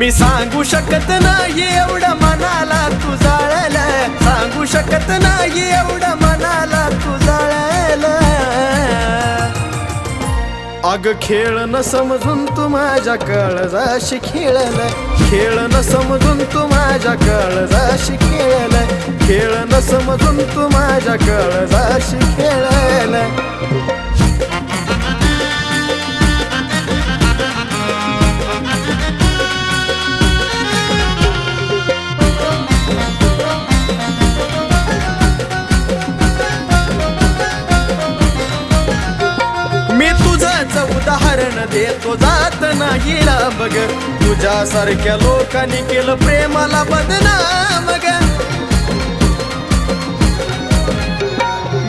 मी सांगू शकत नाही एवढं मनाला तू जाळलं, सांगू शकत नाही एवढं मनाला तू जाळलं. अग खेळ न समजून तू माझ्या काळजाशी खेळलं, खेळ न समजून तू माझ्या काळजाशी खेळलं, खेळ न समजून तू माझ्या काळजाशी खेळलं. मी तुझंच उदाहरण देतो जात नाही बघ, तुझ्यासारख्या लोकांनी केलं प्रेमाला बदनाम ग.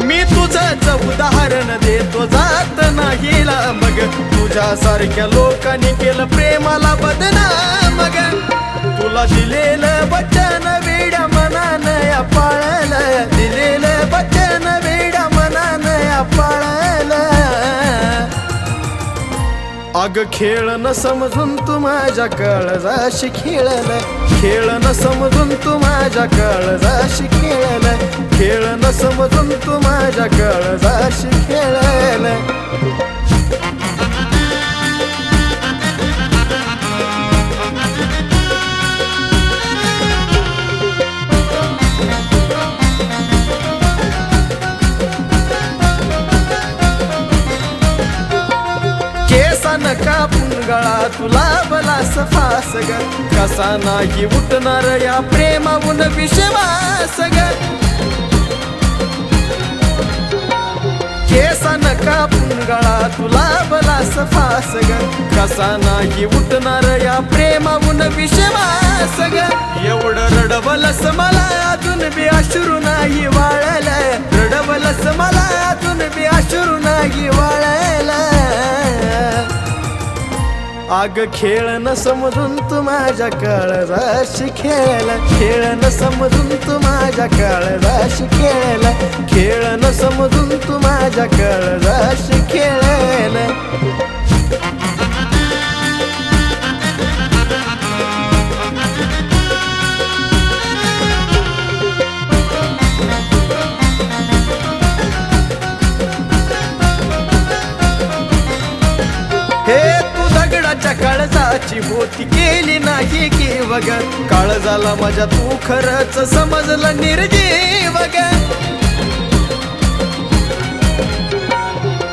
मी तुझंच उदाहरण देतो जात नाही बघ, तुझ्यासारख्या लोकांनी केलं प्रेमाला बदनाम ग. तुला दिलेलं वचन वेड्या मनानं पाळलं, दिलेलं वचन वेड्या मनानं पाळलं. अग खेळ न समजून तू माझ्या काळजाशी खेळलं, खेळ न समजून तू माझ्या काळजाशी खेळलं, खेळ न समजून तू माझ्या काळजाशी खेळलं. केसान कापून गळा तुला बलास फास ग, कसा नाही उठणार या प्रेमावून विश्वास ग. केसान कापून गळा तुला बलास फास ग, कसा नाही उठणार या प्रेमावून विश्वास ग. एवढं रडवलस मला अजून बी अश्रू नाही वाळलं, रडवलस मला अजून बी अश्रू नाही वाळलं. अग खेळ न समजून तू माझ्या काळजाशी खेळलं, खेळ न समजून तू माझ्या काळजाशी खेळलं, खेळ न समजून तू माझ्या काळजाशी खेळलं. काळजाची होती केली नाही की वग, काळजाला माझ्या तू खरंच समजलं निर्जीव ग.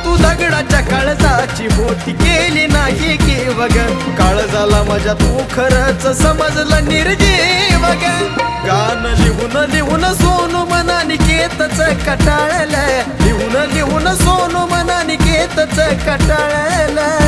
तू दगडाच्या काळजाची होती केली नाही की वग, काळजाला माझ्या तू खरंच समजलं निर्जीव ग. गाणं लिहून लिहून सोनू मनानिकेतच कटाळलं, लिहून लिहून सोनू मनानिकेतच कटाळलं.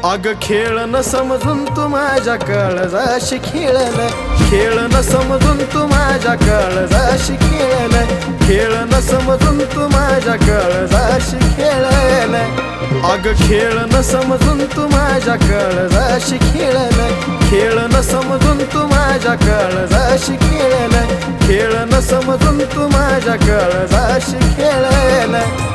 अग खेळ न समजून तू माझ्या काळजाशी खेळलं, खेळ न समजून तू माझ्या काळजाशी खेळलं, खेळ न समजून तू माझ्या काळजाशी खेळलं. अग खेळ न समजून तू माझ्या काळजाशी खेळलं, खेळ न समजून तू माझ्या काळजाशी खेळलं, खेळ न समजून तू माझ्या काळजाशी खेळलं.